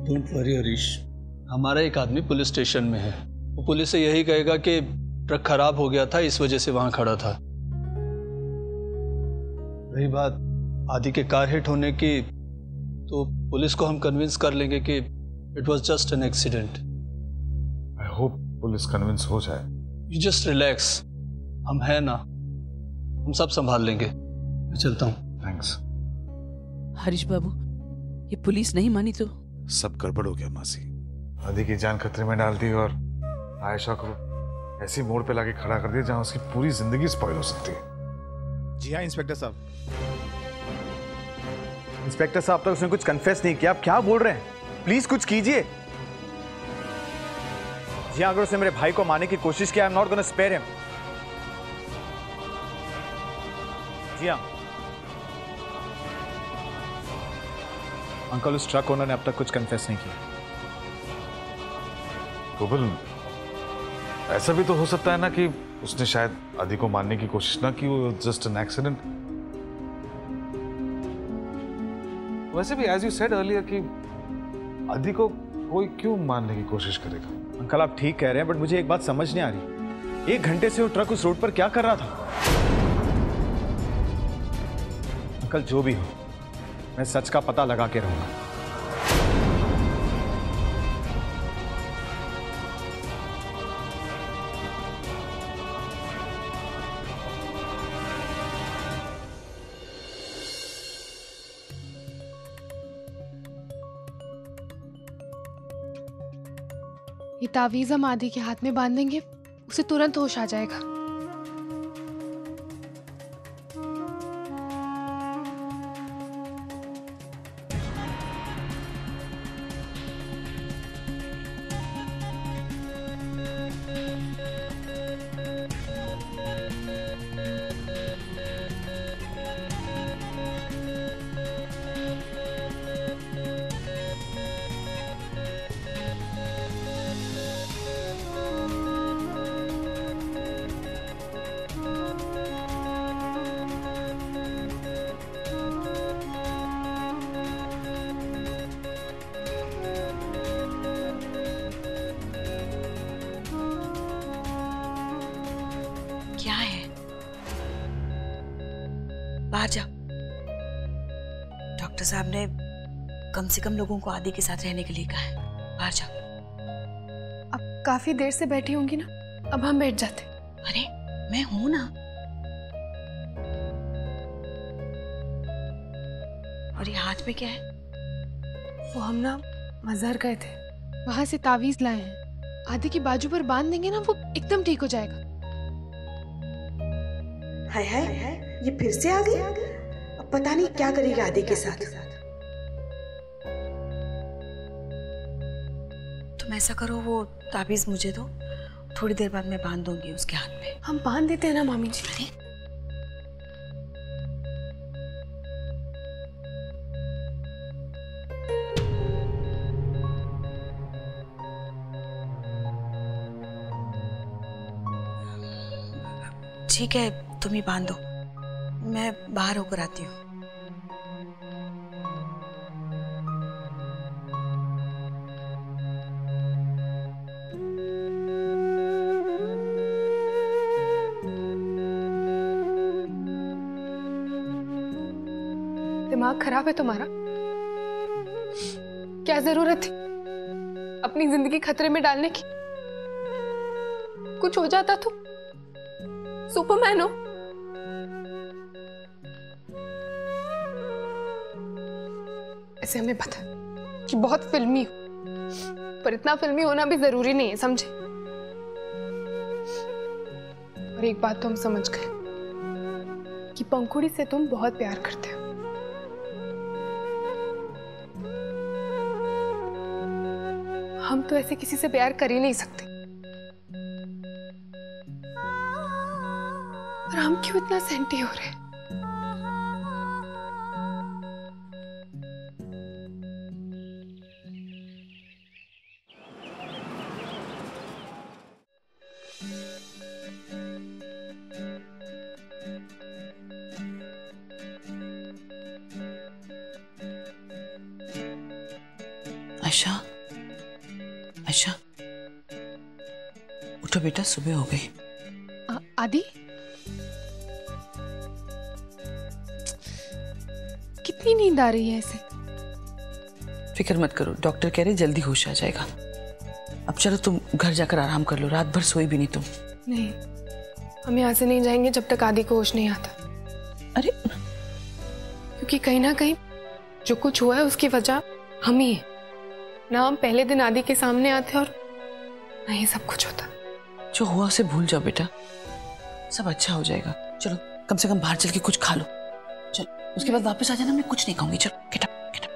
Don't worry Harish, हमारा एक आदमी पुलिस स्टेशन में है, वो पुलिस से यही कहेगा कि ट्रक खराब हो गया था, इस वजह से वहां खड़ा था। रही बात आदि के कार हिट होने की, तो पुलिस को हम कन्विंस कर लेंगे कि it was just an accident. I hope police convince हो जाए। यू जस्ट रिलैक्स, हम हैं ना, हम सब संभाल लेंगे। मैं चलता हूँ। थैंक्स। हरीश बाबू, ये पुलिस नहीं मानी तो सब गड़बड़ हो गया मासी। आदि की जान खतरे में डाल दी और आयशा को ऐसी मोड़ पे लाके खड़ा कर दिया जहां उसकी पूरी जिंदगी स्पॉइल हो सकती है। जी हाँ इंस्पेक्टर साहब। इंस्पेक्टर साहब तक उसने कुछ कन्फेस नहीं किया, आप क्या बोल रहे हैं? प्लीज कुछ कीजिए। जी हाँ, अगर उसने मेरे भाई को मारने की कोशिश किया, I am not gonna spare him. जी हाँ अंकल, उस ट्रक ओनर ने अब तक कुछ कन्फेस नहीं किया। गोबल, ऐसा भी तो हो सकता है ना कि उसने शायद आदि को मारने की कोशिश ना की, वो जस्ट एन एक्सीडेंट। वैसे भी एज यू सेड अर्लियर कि आदि को कोई क्यों मारने की कोशिश करेगा? अंकल आप ठीक कह रहे हैं, बट मुझे एक बात समझ नहीं आ रही, 1 घंटे से वो ट्रक उस रोड पर क्या कर रहा था? अंकल जो भी हो, मैं सच का पता लगा के रहूंगा। ये तावीज़ हम आदि के हाथ में बांधेंगे, उसे तुरंत होश आ जाएगा। क्या है? बाहर जाओ। डॉक्टर साहब ने कम से कम लोगों को आदि के साथ रहने के लिए कहा है। बाहर जाओ। अब काफी देर से बैठी होंगी ना, अब हम बैठ जाते। अरे मैं हूं ना। और ये हाथ में क्या है? वो हम ना मज़ार गए थे, वहां से तावीज लाए हैं। आदि की बाजू पर बांध देंगे ना, वो एकदम ठीक हो जाएगा। हाय हाय, ये फिर से आ गई। अब पता नहीं क्या करेगी आदि के साथ। तुम ऐसा करो, वो ताबीज मुझे दो, थोड़ी देर बाद मैं बांध दूंगी उसके हाथ में। हम बांध देते हैं ना मामी जी। अरे ठीक है, तुम ही बांध दो, मैं बाहर होकर आती हूँ। दिमाग खराब है तुम्हारा? क्या जरूरत थी अपनी जिंदगी खतरे में डालने की? कुछ हो जाता तो सुपरमैन हो। ऐसे हमें पता कि बहुत फिल्मी हो, पर इतना फिल्मी होना भी जरूरी नहीं है, समझे? और एक बात तो हम समझ गए कि पंखुड़ी से तुम बहुत प्यार करते हो। हम तो ऐसे किसी से प्यार कर ही नहीं सकते, और हम क्यों इतना सेंटी हो रहे हैं? आयशा, आयशा, उठो बेटा, सुबह हो गई। आदि, कितनी नींद आ रही है ऐसे? फिक्र मत करो, डॉक्टर कह रहे जल्दी होश आ जाएगा। अब चलो तुम घर जाकर आराम कर लो, रात भर सोई भी नहीं तुम। नहीं, हम यहाँ से नहीं जाएंगे जब तक आदि को होश नहीं आता। अरे क्योंकि कहीं ना कहीं जो कुछ हुआ है उसकी वजह हम ही है ना। हम पहले दिन आदि के सामने आते और ना ये सब कुछ होता। जो हुआ उसे भूल जाओ बेटा, सब अच्छा हो जाएगा। चलो कम से कम बाहर चल के कुछ खा लो, चल उसके बाद वापस आ जाना, मैं कुछ नहीं खाऊंगी। चलो get up, get up.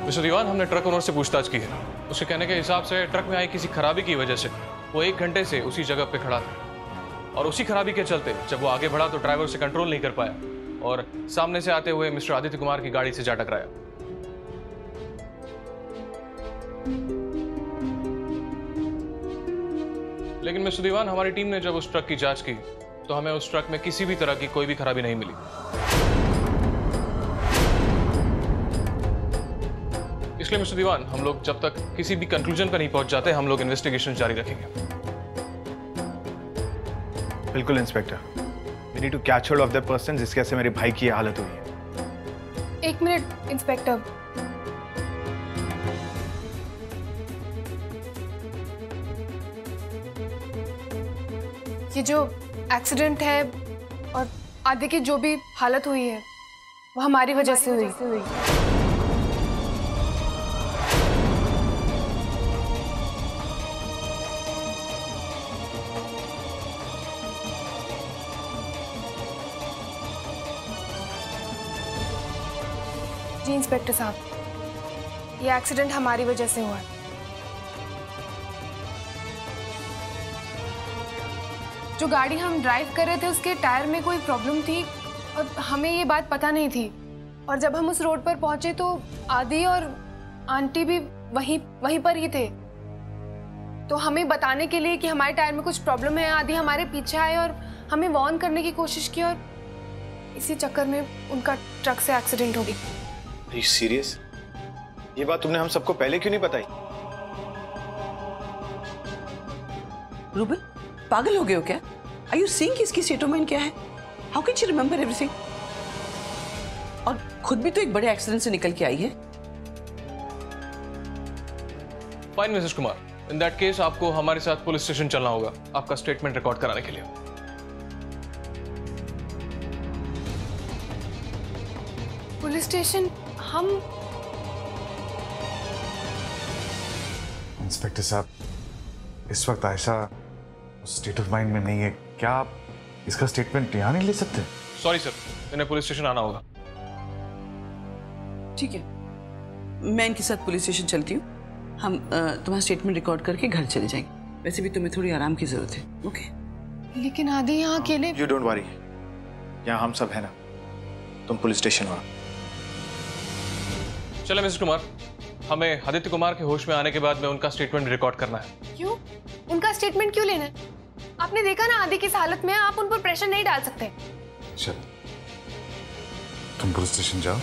Mister Dewan, हमने ट्रक ओनर से पूछताछ की है। उसके कहने के हिसाब से ट्रक में आई किसी खराबी की वजह से वो 1 घंटे से उसी जगह पे खड़ा था और उसी खराबी के चलते जब वो आगे बढ़ा तो ड्राइवर से कंट्रोल नहीं कर पाया और सामने से आते हुए मिस्टर आदित्य कुमार की गाड़ी से जा टकराया। लेकिन मिस्टर दीवान, हमारी टीम ने जब उस ट्रक की जांच की तो हमें उस ट्रक में किसी भी तरह की कोई भी खराबी नहीं मिली। इसलिए मिस्टर दीवान, हम लोग जब तक किसी भी कंक्लूजन पर नहीं पहुंच जाते हम लोग इन्वेस्टिगेशन जारी रखेंगे। बिल्कुल inspector, we need to catch hold of the person जिसकी वजह से मेरे भाई की हालत हुई है। 1 मिनट इंस्पेक्टर, ये जो एक्सीडेंट है और आदि की जो भी हालत हुई है वो हमारी वजह से हुई। जी इंस्पेक्टर साहब, ये एक्सीडेंट हमारी वजह से हुआ है। जो गाड़ी हम ड्राइव कर रहे थे उसके टायर में कोई प्रॉब्लम थी और हमें ये बात पता नहीं थी। और जब हम उस रोड पर पहुंचे तो आदि और आंटी भी वहीं पर ही थे। तो हमें बताने के लिए कि हमारे टायर में कुछ प्रॉब्लम है, आदि हमारे पीछे आए और हमें वार्न करने की कोशिश की और इसी चक्कर में उनका ट्रक से एक्सीडेंट हो गया। Are you serious? ये बात तुमने हम सबको पहले क्यों नहीं बताई? रूबल, पागल हो गए हो क्या? Are you seeing कि इसकी स्टेट ऑफ माइंड क्या है? How can she remember everything? और खुद भी तो एक बड़े एक्सीडेंट से निकल के आई है। Fine Mrs Kumar, in that case आपको हमारे साथ पुलिस स्टेशन चलना होगा आपका स्टेटमेंट रिकॉर्ड कराने के लिए। Police station? हम? इंस्पेक्टर साहब, इस वक्त आयशा स्टेट ऑफ माइंड में नहीं है, क्या आप इसका स्टेटमेंट यहाँ नहीं ले सकते? सॉरी सर, इन्हें पुलिस स्टेशन आना होगा। ठीक है, मैं इनके साथ पुलिस स्टेशन चलती हूँ। हम तुम्हारा स्टेटमेंट रिकॉर्ड करके घर चले जाएंगे। वैसे भी तुम्हें थोड़ी आराम की जरूरत है। ओके? लेकिन आदि यहाँ अकेले। यू डोंट वरी, यहाँ हम सब है ना। तुम पुलिस स्टेशन आओ। चले मिस्टर कुमार, हमें आदित्य कुमार के होश में आने के बाद में उनका स्टेटमेंट रिकॉर्ड करना है। क्यों? उनका स्टेटमेंट क्यों लेना है? आपने देखा ना आदि किस हालत में है, आप उन पर प्रेशर नहीं डाल सकते। चल, तुम पुलिस स्टेशन जाओ,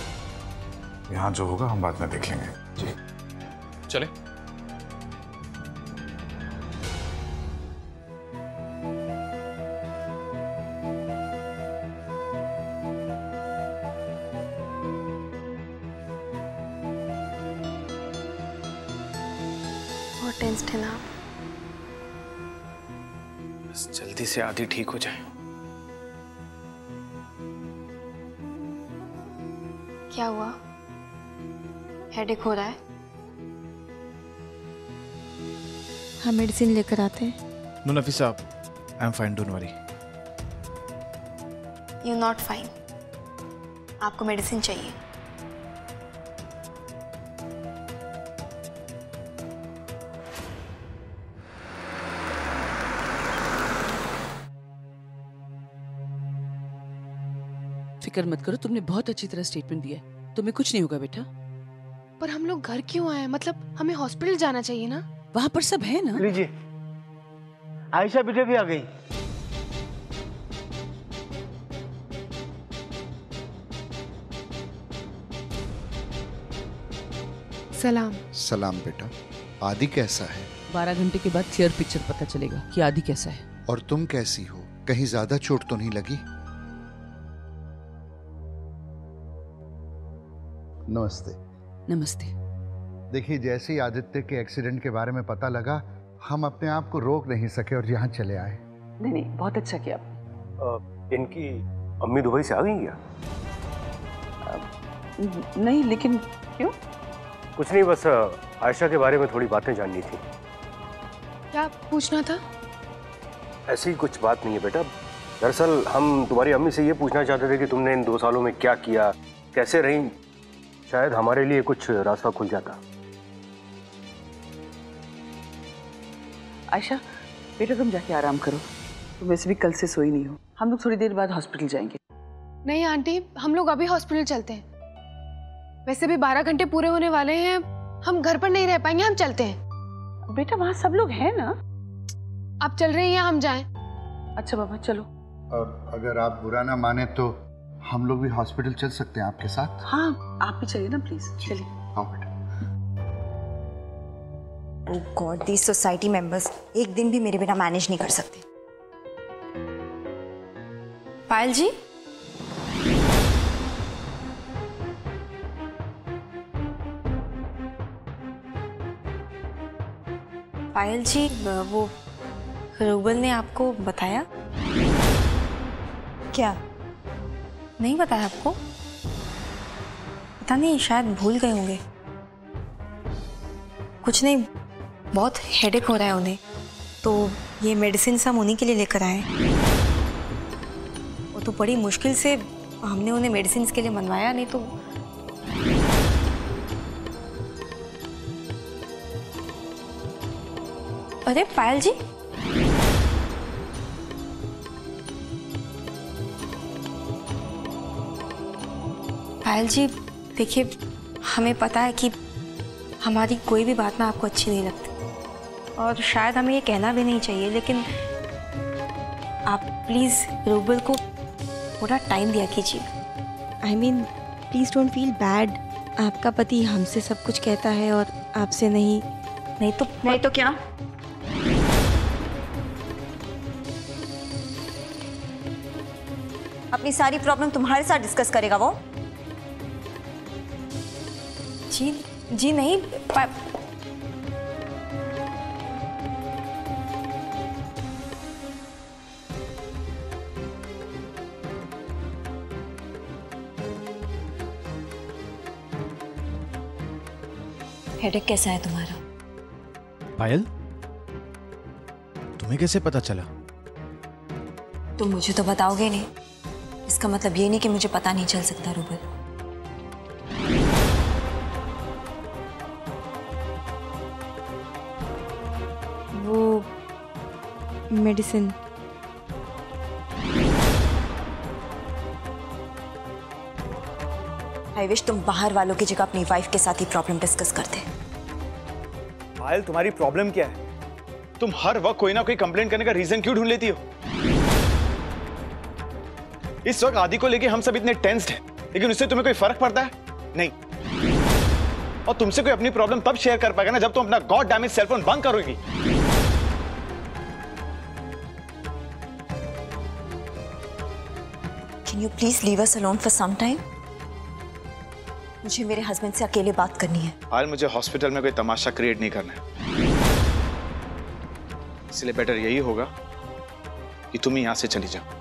यहाँ जो होगा हम बाद में देख लेंगे। जी चले। बहुत टेंस्ड है ना आप? बस जल्दी से आदि ठीक हो जाए। क्या हुआ? हेडेक हो रहा है? हाँ, मेडिसिन लेकर आते हैं। नो नफीस साहब, I am fine, don't worry. You not fine, आपको मेडिसिन चाहिए। फिक्र मत करो, तुमने बहुत अच्छी तरह स्टेटमेंट दिया है, तुम्हें कुछ नहीं होगा बेटा। पर हम लोग घर क्यों आए? मतलब हमें हॉस्पिटल जाना चाहिए ना। वहाँ पर सब है ना। लीजिए, आयशा बेटे भी आ गई। सलाम। सलाम बेटा। आदि कैसा है? 12 घंटे के बाद क्लियर पिक्चर पता चलेगा कि आदि कैसा है। और तुम कैसी हो? कहीं ज्यादा चोट तो नहीं लगी? नमस्ते। नमस्ते। देखिए, जैसे ही आदित्य के एक्सीडेंट के बारे में पता लगा, हम अपने आप को रोक नहीं सके और यहाँ चले आए। नहीं, बहुत अच्छा किया। इनकी अम्मी दुबई से आ गई क्या? नहीं, लेकिन क्यों? कुछ नहीं, बस आयशा के बारे में थोड़ी बातें जाननी थी। क्या पूछना था? ऐसी कुछ बात नहीं है बेटा। दरअसल हम तुम्हारी अम्मी से ये पूछना चाहते थे कि तुमने इन 2 सालों में क्या किया, कैसे रही। शायद हमारे लिए कुछ रास्ता खुल जाता। आयशा बेटा, तुम जाके आराम करो, तुम वैसे भी कल से सोई नहीं हो। हम लोग थोड़ी देर बाद हॉस्पिटल जाएंगे। नहीं आंटी, हम लोग अभी हॉस्पिटल चलते हैं। वैसे भी 12 घंटे पूरे होने वाले हैं, हम घर पर नहीं रह पाएंगे, हम चलते हैं। बेटा, वहाँ सब लोग हैं ना। आप चल रहे हैं या हम जाएं? अच्छा बाबा, चलो। और अगर आप बुरा ना माने तो हम लोग भी हॉस्पिटल चल सकते हैं आपके साथ। हाँ, आप भी चलिए ना प्लीज। चलिए। हाँ बेटा। ओह गॉड, दीस सोसाइटी मेंबर्स एक दिन भी मेरे बिना मैनेज नहीं कर सकते। पायल जी, पायल जी, वो रूबल ने आपको बताया? क्या नहीं बताया आपको? पता नहीं, शायद भूल गए होंगे। कुछ नहीं, बहुत हेडेक हो रहा है उन्हें, तो ये मेडिसिन हम उन्हीं के लिए लेकर आए। वो तो बड़ी मुश्किल से हमने उन्हें मेडिसिन के लिए मनवाया, नहीं तो। अरे पायल जी, पायल जी देखिए, हमें पता है कि हमारी कोई भी बात ना आपको अच्छी नहीं लगती, और शायद हमें ये कहना भी नहीं चाहिए, लेकिन आप प्लीज़ रूबल को थोड़ा टाइम दिया कीजिए। I mean, please don't feel bad. आपका पति हमसे सब कुछ कहता है और आपसे नहीं। नहीं तो क्या? अपनी सारी प्रॉब्लम तुम्हारे साथ डिस्कस करेगा वो? जी नहीं। हेडेक कैसा है तुम्हारा? पायल, तुम्हें कैसे पता चला? तुम मुझे तो बताओगे नहीं, इसका मतलब ये नहीं कि मुझे पता नहीं चल सकता रूबल। वो मेडिसिन। आई विश तुम बाहर वालों की जगह अपनी वाइफ के साथ ही प्रॉब्लम डिस्कस करते। पायल, तुम्हारी प्रॉब्लम क्या है? तुम हर वक्त कोई ना कोई कंप्लेंट करने का रीजन क्यों ढूंढ लेती हो? इस वक्त आदि को लेके हम सब इतने टेंस्ड हैं, लेकिन उससे तुम्हें कोई फर्क पड़ता है? नहीं। और तुमसे कोई अपनी प्रॉब्लम तब शेयर कर पाएगा ना जब तुम अपना गॉड डैमेज सेलफोन बंद करोगी। Can you please leave us alone for some time? मुझे मेरे हस्बैंड से अकेले बात करनी है। पायल, मुझे हॉस्पिटल में कोई तमाशा क्रिएट नहीं करना है, इसलिए बेटर यही होगा कि तुम ही यहां से चली जाओ।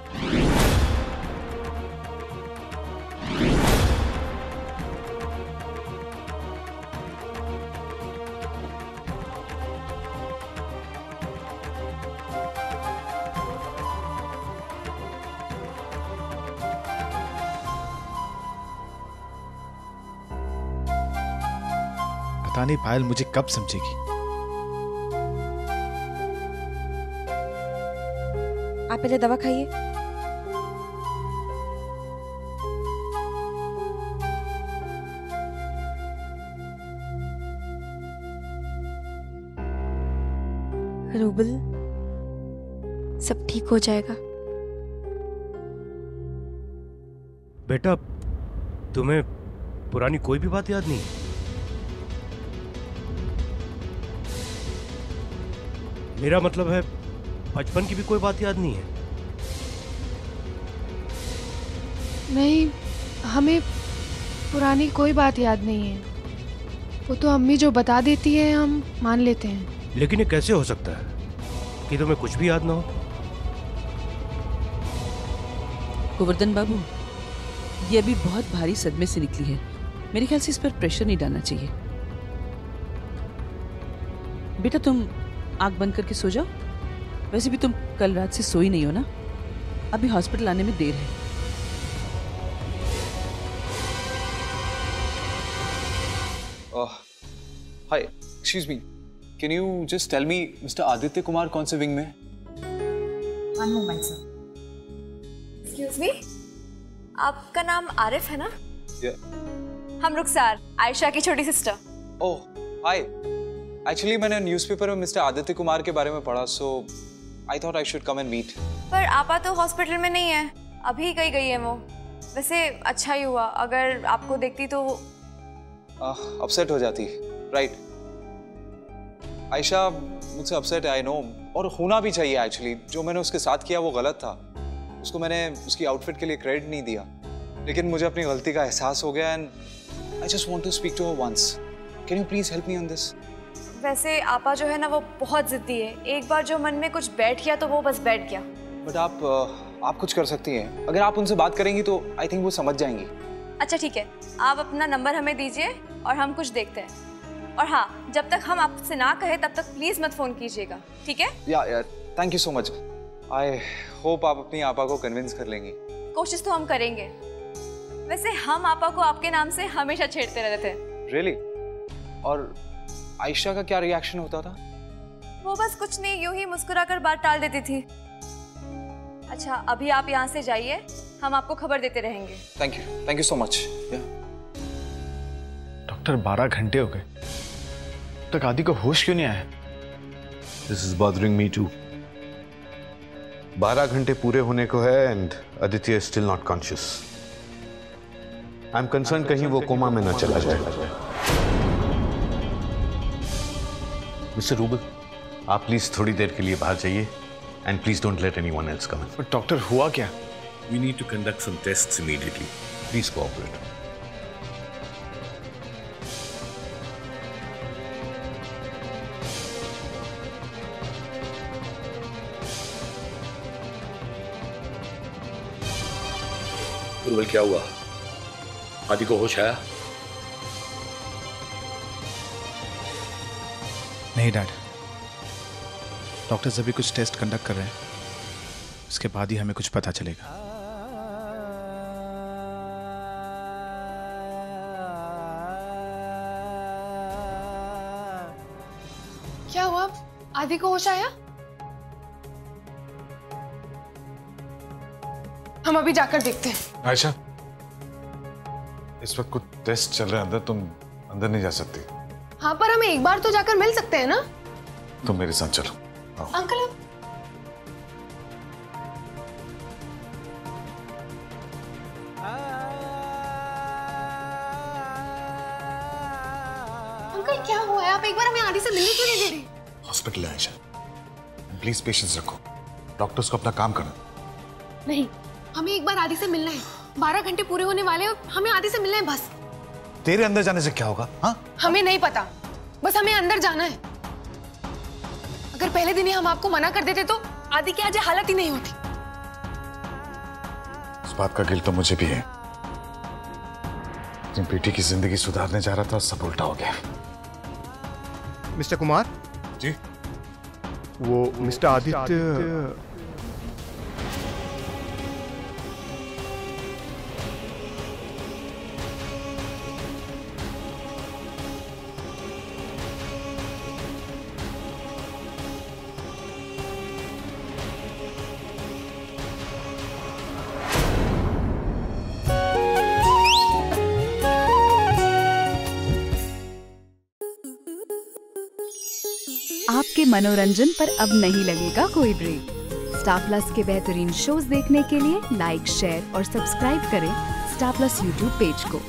पता नहीं पायल मुझे कब समझेगी। आप पहले दवा खाइए। रूबल, सब ठीक हो जाएगा। बेटा, तुम्हें पुरानी कोई भी बात याद नहीं है? मेरा मतलब है बचपन की भी कोई बात याद नहीं है? नहीं, हमें पुरानी कोई बात याद नहीं है। वो तो अम्मी जो बता देती है हम मान लेते हैं। लेकिन ये कैसे हो सकता है कि तुम्हें कुछ भी याद ना हो? गोवर्धन बाबू, ये अभी बहुत भारी सदमे से निकली है। मेरे ख्याल से इस पर प्रेशर नहीं डालना चाहिए। बेटा, तुम आंख बंद करके सो जाओ। वैसे भी तुम कल रात से सोई नहीं हो ना। अभी हॉस्पिटल आने में देर है। Hi, excuse me, can you just tell me mister Aditya Kumar कौन से विंग में है? One moment sir. Excuse me, आपका नाम आरिफ है ना? Yeah. हम रुखसार, आयशा की छोटी सिस्टर। Oh, hi. एक्चुअली मैंने न्यूज़पेपर में मिस्टर आदित्य कुमार के बारे में पढ़ा, so I thought I should come and meet. पर आपा तो हॉस्पिटल में नहीं है, अभी कहीं गई है वो। वैसे अच्छा ही हुआ, अगर आपको देखती तो अपसेट हो जाती, राइट? आयशा मुझसे अपसेट है, आई नो, और होना भी चाहिए। एक्चुअली जो मैंने उसके साथ किया वो गलत था। उसको मैंने उसकी आउटफिट के लिए क्रेडिट नहीं दिया, लेकिन मुझे अपनी गलती का एहसास हो गया and I just want to speak to her once. Can you please help me on this? वैसे आपा जो है ना वो बहुत जिद्दी है। एक बार जो मन में कुछ बैठ गया तो वो बस बैठ गया। बट आप कुछ कर सकती हैं। अगर आप उनसे बात करेंगी तो आई थिंक वो समझ जाएंगी। अच्छा ठीक है, आप अपना नंबर हमें दीजिए और हम कुछ देखते हैं। और हाँ, जब तक हम आपसे ना कहे तब तक प्लीज मत फोन कीजिएगा, ठीक है? या thank you so much. I hope आप अपनी आपा को कन्विंस कर लेंगी। कोशिश तो हम करेंगे। वैसे हम आपा को आपके नाम से हमेशा छेड़ते रहते थे। रियली? और आयशा का क्या रिएक्शन होता था? वो बस कुछ नहीं, यूं ही मुस्कुराकर बात टाल देती थी। अच्छा, अभी आप यहाँ से जाइए, हम आपको खबर देते रहेंगे। Thank you so much. Doctor, 12 घंटे हो गए, अब तक आदि को होश क्यों नहीं आया? This is bothering me too. 12 घंटे पूरे होने को है and Aditya is still not conscious. I'm concerned कहीं वो कोमा में न चला जाए। मिस्टर रूबल, आप प्लीज थोड़ी देर के लिए बाहर जाइए and please don't let anyone else come in. But doctor, हुआ क्या? We need to conduct some tests immediately. Please cooperate. उर्वल, क्या हुआ? आदि को होश आया? नहीं डैड, डॉक्टर्स अभी कुछ टेस्ट कंडक्ट कर रहे हैं, उसके बाद ही हमें कुछ पता चलेगा। क्या हुआ? आदि को होश आया? हम अभी जाकर देखते हैं। आयशा, इस वक्त कुछ टेस्ट चल रहे हैं अंदर, तुम अंदर नहीं जा सकती। हाँ, पर हमें एक बार तो जाकर मिल सकते हैं ना? तुम मेरे साथ चलो। अंकल, अंकल क्या हुआ है? आप एक बार हमें आदि से मिलने क्यों नहीं दे रहे? हॉस्पिटल है आयशा, प्लीज पेशेंस रखो, डॉक्टर्स को अपना काम करना। नहीं, हमें एक बार आदि से मिलना है। 12 घंटे पूरे होने वाले हैं, हमें आदि से मिलना है बस। तेरे अंदर जाने से क्या होगा? हाँ, हमें नहीं पता, बस हमें अंदर जाना है। अगर पहले दिन ही हम आपको मना कर देते तो आदि की आज हालत ही नहीं होती। इस बात का गिल्ट तो मुझे भी है। अपनी बेटी की जिंदगी सुधारने जा रहा था, सब उल्टा हो गया। मिस्टर कुमार जी, वो मिस्टर आदित्य आपके मनोरंजन पर अब नहीं लगेगा कोई ब्रेक। स्टार प्लस के बेहतरीन शोज देखने के लिए लाइक, शेयर और सब्सक्राइब करें स्टार प्लस यूट्यूब पेज को।